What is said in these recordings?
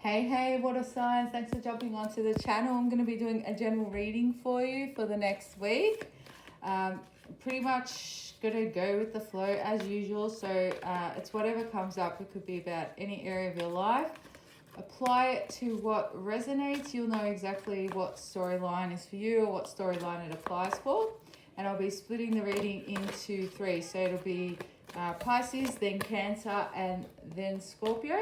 Hey, water signs, thanks for jumping onto the channel. I'm going to be doing a general reading for you for the next week. Pretty much going to go with the flow as usual, so it's whatever comes up. It could be about any area of your life. Apply it to what resonates. You'll know exactly what storyline is for you or what storyline it applies for. And I'll be splitting the reading into three. So it'll be Pisces, then Cancer, and then Scorpio.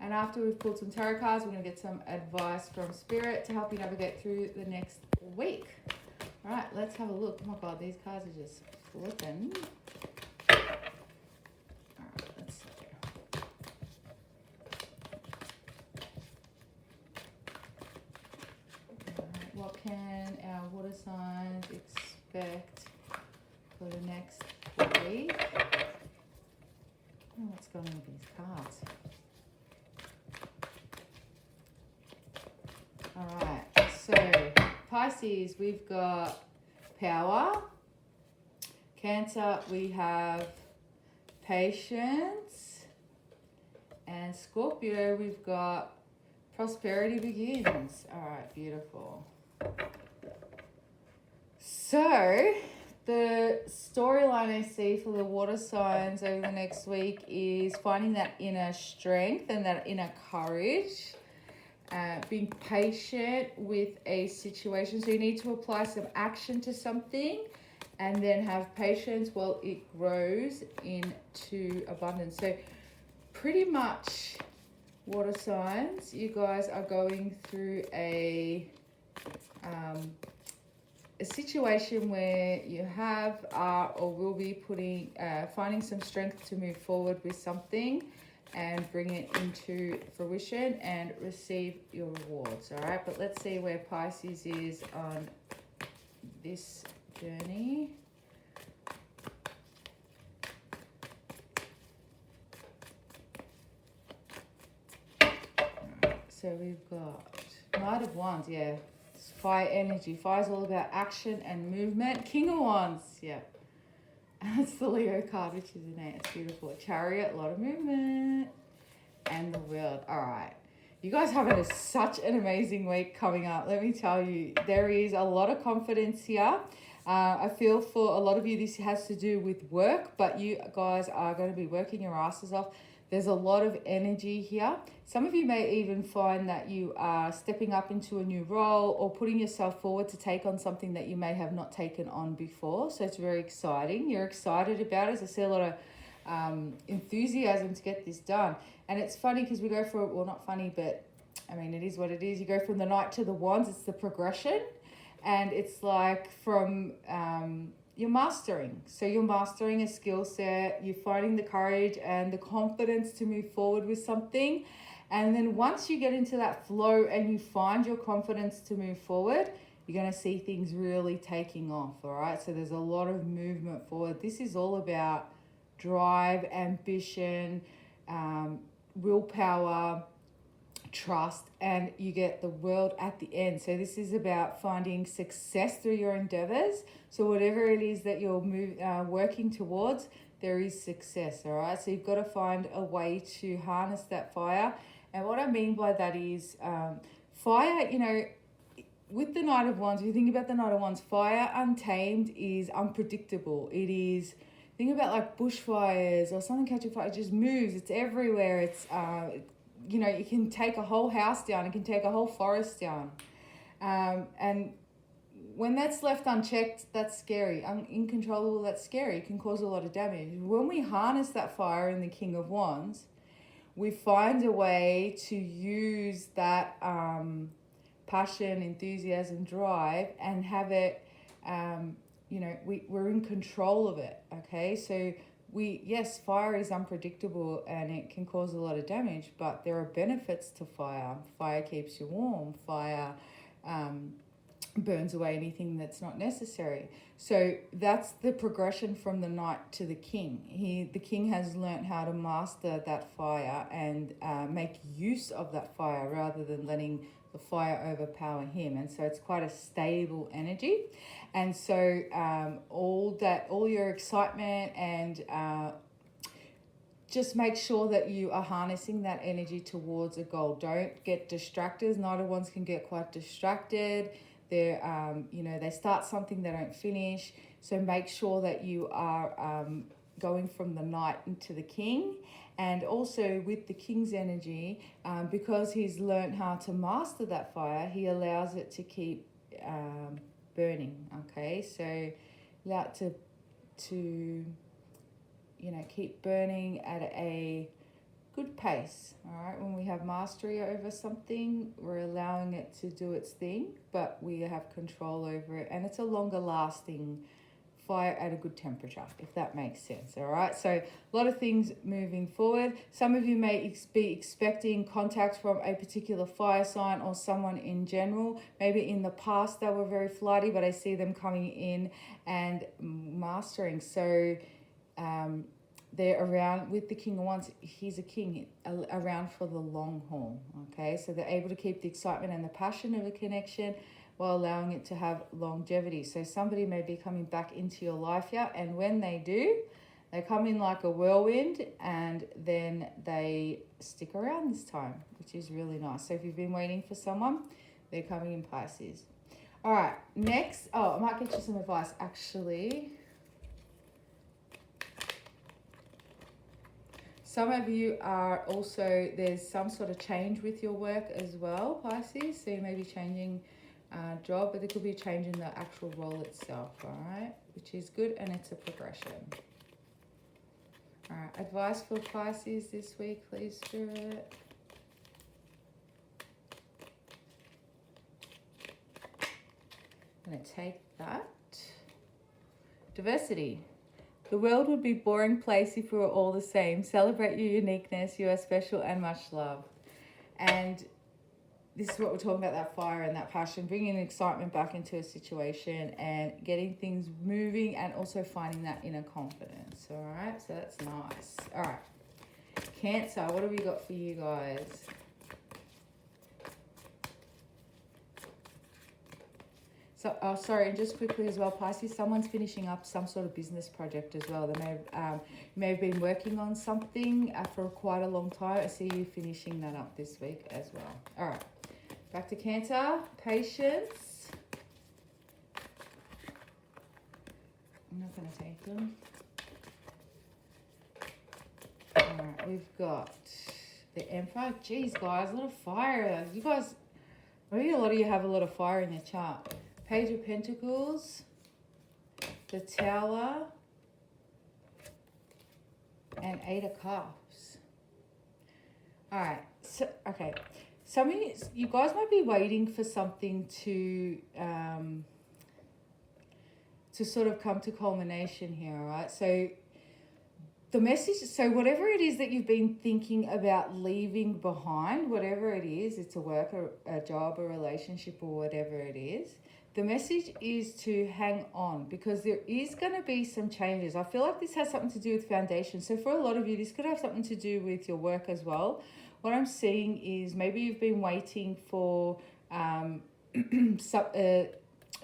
And after we've pulled some tarot cards, we're going to get some advice from Spirit to help you navigate through the next week. All right, let's have a look. Oh my God, these cards are just flipping. All right, let's see. All right, what can our water signs expect for the next week? Oh, what's going on with these cards? Alright, so Pisces, we've got power. Cancer, we have patience. And Scorpio, we've got prosperity begins. Alright, beautiful. So, the storyline I see for the water signs over the next week is finding that inner strength and that inner courage. Being patient with a situation. So you need to apply some action to something and then have patience while it grows into abundance. So pretty much, water signs, you guys are going through a situation where you have or will be finding some strength to move forward with something and bring it into fruition and receive your rewards. All right, but let's see where Pisces is on this journey. Right, so we've got Knight of Wands, yeah. It's fire energy. Fire's all about action and movement. King of Wands, yeah. That's the Leo card, which is innate. It's beautiful. Chariot, a lot of movement. And the World. All right. You guys having such an amazing week coming up. Let me tell you, there is a lot of confidence here. I feel for a lot of you, this has to do with work, but you guys are going to be working your asses off. There's a lot of energy here. Some of you may even find that you are stepping up into a new role or putting yourself forward to take on something that you may have not taken on before. So it's very exciting. You're excited about it. I see a lot of enthusiasm to get this done. And it's funny because we go from, well, not funny, but I mean, it is what it is. You go from the Knight to the Wands. It's the progression. And it's like from... you're mastering. So you're mastering a skill set, you're finding the courage and the confidence to move forward with something. And then once you get into that flow and you find your confidence to move forward, you're going to see things really taking off, all right? So there's a lot of movement forward. This is all about drive, ambition, willpower, trust, and you get the World at the end. So this is about finding success through your endeavors. So whatever it is that you're working towards, there is success, all right? So you've got to find a way to harness that fire. And what I mean by that is fire, you know, with the Knight of Wands, if you think about the Knight of Wands, fire untamed is unpredictable. It is, think about like bushfires or something catching fire. It just moves. It's everywhere. It's, you know, it can take a whole house down. It can take a whole forest down. And when that's left unchecked, that's scary. Uncontrollable, that's scary. It can cause a lot of damage. When we harness that fire in the King of Wands, we find a way to use that passion, enthusiasm, drive, and have it, you know, we're in control of it, okay? So yes, fire is unpredictable and it can cause a lot of damage, but there are benefits to fire. Fire keeps you warm. Fire burns away anything that's not necessary. So that's the progression from the Knight to the King. The King has learnt how to master that fire and make use of that fire rather than letting the fire overpower him. And so it's quite a stable energy. And so all your excitement and just make sure that you are harnessing that energy towards a goal. Don't get distracted. Neither ones can get quite distracted. They're, they start something, they don't finish. So make sure that you are going from the Knight into the King. And also with the King's energy, because he's learned how to master that fire, he allows it to keep burning. Okay, so allow it to keep burning at a good pace. All right, when we have mastery over something, we're allowing it to do its thing, but we have control over it, and it's a longer lasting fire at a good temperature, if that makes sense. All right, so a lot of things moving forward. Some of you may be expecting contacts from a particular fire sign or someone in general. Maybe in the past they were very flighty, but I see them coming in and mastering. So they're around with the King of Wands. He's a king around for the long haul. Okay, so they're able to keep the excitement and the passion of a connection while allowing it to have longevity. So somebody may be coming back into your life here, and when they do, they come in like a whirlwind, and then they stick around this time, which is really nice. So if you've been waiting for someone, they're coming in Pisces. All right, next, I might get you some advice actually. Some of you are also, there's some sort of change with your work as well, Pisces. So you may be changing job, but there could be a change in the actual role itself, all right? Which is good, and it's a progression. All right, advice for Pisces this week, please, Spirit. I'm going to take that. Diversity. The world would be a boring place if we were all the same. Celebrate your uniqueness. You are special and much love. And this is what we're talking about, that fire and that passion, bringing excitement back into a situation and getting things moving, and also finding that inner confidence. All right, so that's nice. All right, Cancer, what have we got for you guys? So, sorry, and just quickly as well, Pisces, someone's finishing up some sort of business project as well. They may have been working on something for quite a long time. I see you finishing that up this week as well. All right, back to Cancer, patience. I'm not going to take them. All right, we've got the Emperor. Jeez, guys, a lot of fire. You guys, maybe a lot of you have a lot of fire in your chart. Page of Pentacles, the Tower, and Eight of Cups. All right, so, okay. Some of you guys might be waiting for something to sort of come to culmination here, all right? So the message, so whatever it is that you've been thinking about leaving behind, whatever it is, it's a work, a job, a relationship, or whatever it is, the message is to hang on, because there is going to be some changes. I feel like this has something to do with foundation. So for a lot of you, this could have something to do with your work as well. What I'm seeing is maybe you've been waiting for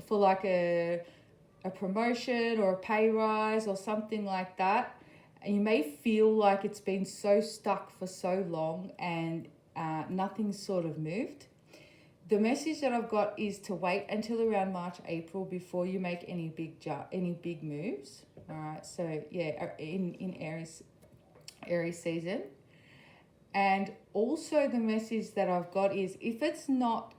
for like a promotion or a pay rise or something like that. And you may feel like it's been so stuck for so long and nothing's sort of moved. The message that I've got is to wait until around March, April before you make any big moves. All right, so yeah, in Aries season. And also the message that I've got is, if it's not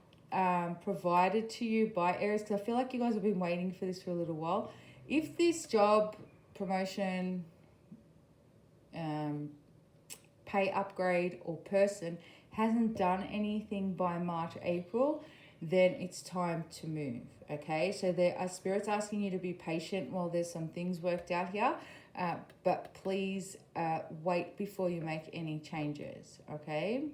provided to you by Aries, because I feel like you guys have been waiting for this for a little while. If this job, promotion, pay upgrade, or person hasn't done anything by March, April, then it's time to move, okay? So there are spirits asking you to be patient while there's some things worked out here, but please wait before you make any changes, okay?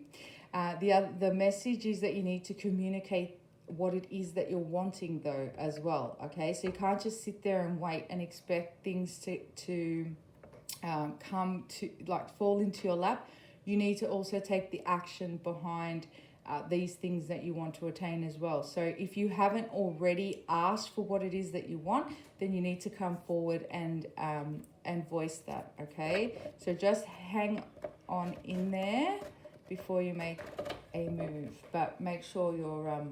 The message is that you need to communicate what it is that you're wanting though as well, okay? So you can't just sit there and wait and expect things to come to, like, fall into your lap. You need to also take the action behind these things that you want to attain as well. So if you haven't already asked for what it is that you want, then you need to come forward and voice that, okay? So just hang on in there before you make a move, but make sure you're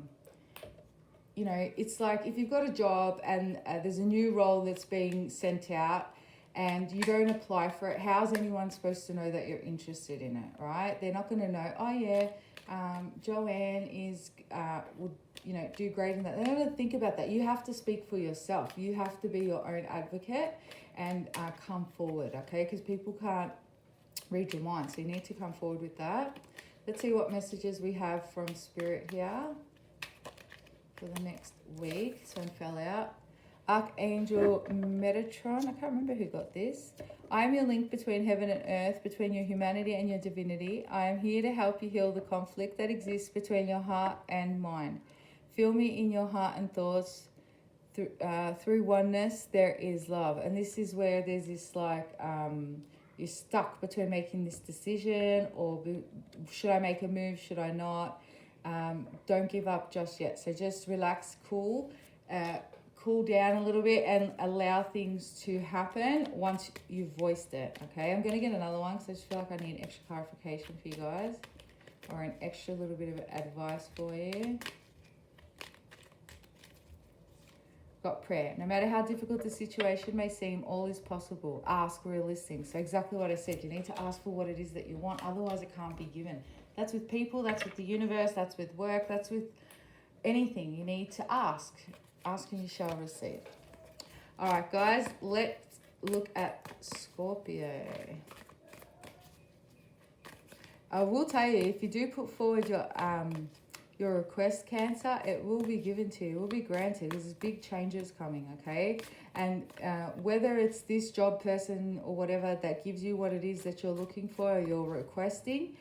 you know, it's like if you've got a job and there's a new role that's being sent out and you don't apply for it, how's anyone supposed to know that you're interested in it, right? They're not going to know, oh yeah, Joanne is would, you know, do great in that. They're not going to think about that. You have to speak for yourself. You have to be your own advocate and come forward, okay? Because people can't read your mind, so you need to come forward with that. Let's see what messages we have from Spirit here for the next week. This one fell out. Archangel Metatron. I can't remember who got this. I am your link between heaven and earth, between your humanity and your divinity. I am here to help you heal the conflict that exists between your heart and mind. Feel me in your heart and thoughts. Through oneness, there is love. And this is where there's this like, you're stuck between making this decision or should I make a move, should I not? Don't give up just yet. So just relax, cool down a little bit and allow things to happen once you've voiced it, okay? I'm going to get another one because I just feel like I need extra clarification for you guys or an extra little bit of advice for you. Got prayer. No matter how difficult the situation may seem, all is possible. Ask, realistic. So exactly what I said. You need to ask for what it is that you want. Otherwise, it can't be given. That's with people. That's with the universe. That's with work. That's with anything. You need to ask. Ask and you shall receive. All right, guys. Let's look at Scorpio. I will tell you, if you do put forward your request, Cancer, it will be given to you, it will be granted. There's big changes coming, okay? And whether it's this job person or whatever that gives you what it is that you're looking for or you're requesting,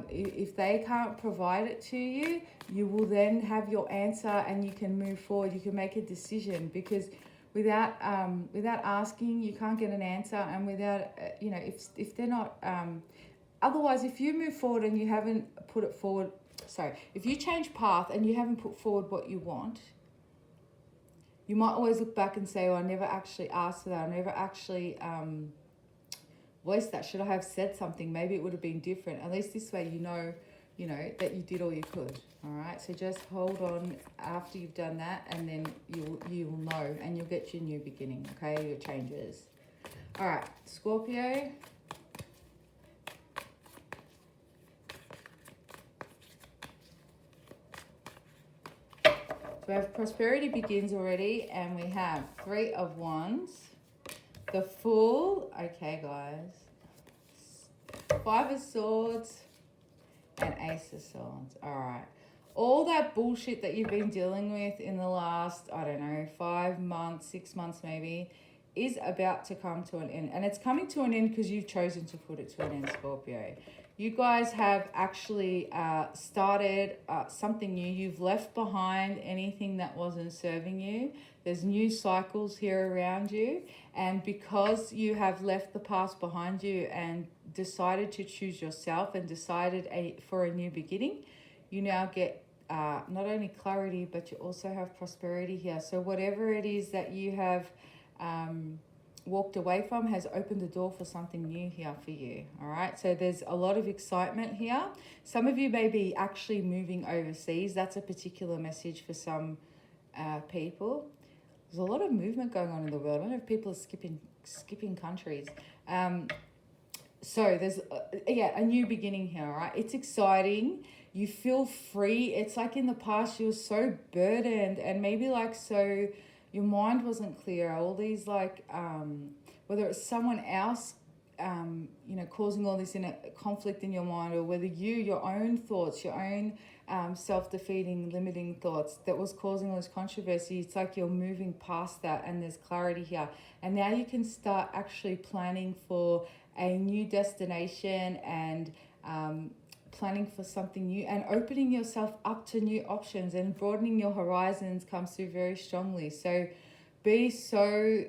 if they can't provide it to you, you will then have your answer and you can move forward. You can make a decision because without asking, you can't get an answer. And without, you know, if they're not, otherwise, if you move forward and you haven't put it forward, if you change path and you haven't put forward what you want, you might always look back and say, oh, I never actually asked for that. I never actually voiced that. Should I have said something? Maybe it would have been different. At least this way you know that you did all you could. All right. So just hold on after you've done that, and then you will know, and you'll get your new beginning. Okay, your changes. All right, Scorpio. So we have prosperity begins already, and we have 3 of Wands, the Fool, okay guys, 5 of Swords, and Ace of Swords. All right. All that bullshit that you've been dealing with in the last, I don't know, 5 months, 6 months maybe, is about to come to an end. And it's coming to an end because you've chosen to put it to an end, Scorpio. You guys have actually started something new. You've left behind anything that wasn't serving you. There's new cycles here around you. And because you have left the past behind you and decided to choose yourself and decided for a new beginning, you now get not only clarity, but you also have prosperity here. So whatever it is that you have walked away from has opened the door for something new here for you. All right, so there's a lot of excitement here. Some of you may be actually moving overseas. That's a particular message for some people. There's a lot of movement going on in the world. I don't know if people are skipping countries. So there's a new beginning here. All right, it's exciting. You feel free. It's like in the past you were so burdened and maybe like so your mind wasn't clear. All these like, whether it's someone else, causing all this conflict in your mind, or whether your own thoughts, your own self-defeating, limiting thoughts that was causing all this controversy. It's like you're moving past that and there's clarity here. And now you can start actually planning for a new destination and planning for something new and opening yourself up to new options and broadening your horizons comes through very strongly. So be so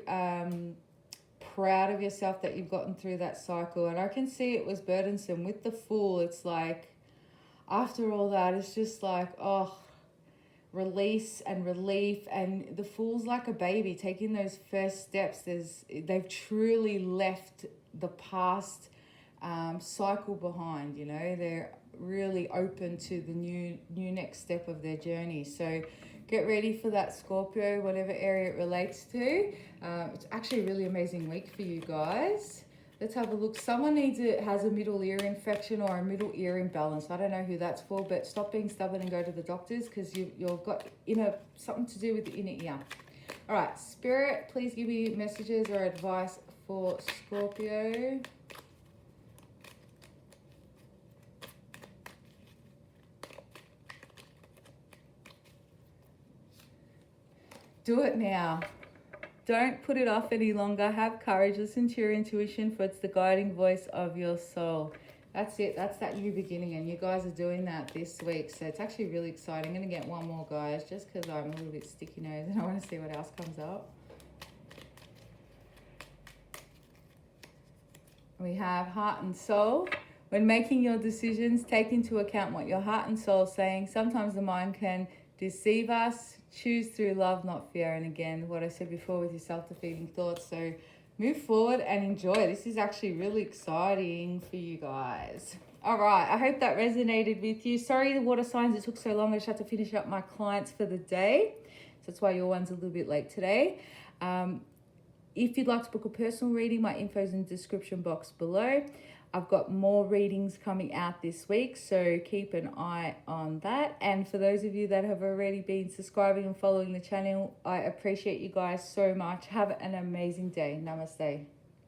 proud of yourself that you've gotten through that cycle. And I can see it was burdensome. With the Fool, it's like, after all that, it's just like, oh, release and relief. And the Fool's like a baby taking those first steps. They've truly left the past cycle behind. You know, they're really open to the new next step of their journey. So get ready for that, Scorpio, whatever area it relates to. It's actually a really amazing week for you guys. Let's have a look. Someone has a middle ear infection or a middle ear imbalance. I don't know who that's for, but stop being stubborn and go to the doctors, because you've got something to do with the inner ear. All right, Spirit, please give me messages or advice for Scorpio. Do it now. Don't put it off any longer. Have courage. Listen to your intuition, for it's the guiding voice of your soul. That's it. That's that new beginning, and you guys are doing that this week. So it's actually really exciting. I'm going to get one more, guys, just because I'm a little bit sticky nose and I want to see what else comes up. We have heart and soul. When making your decisions, take into account what your heart and soul is saying. Sometimes the mind can deceive us. Choose through love, not fear. And again, what I said before with your self-defeating thoughts. So move forward and enjoy. This is actually really exciting for you guys. All right, I hope that resonated with you. Sorry, the water signs, it took so long. I just had to finish up my clients for the day. So that's why your one's a little bit late today. If you'd like to book a personal reading, my info's in the description box below. I've got more readings coming out this week, so keep an eye on that. And for those of you that have already been subscribing and following the channel, I appreciate you guys so much. Have an amazing day. Namaste.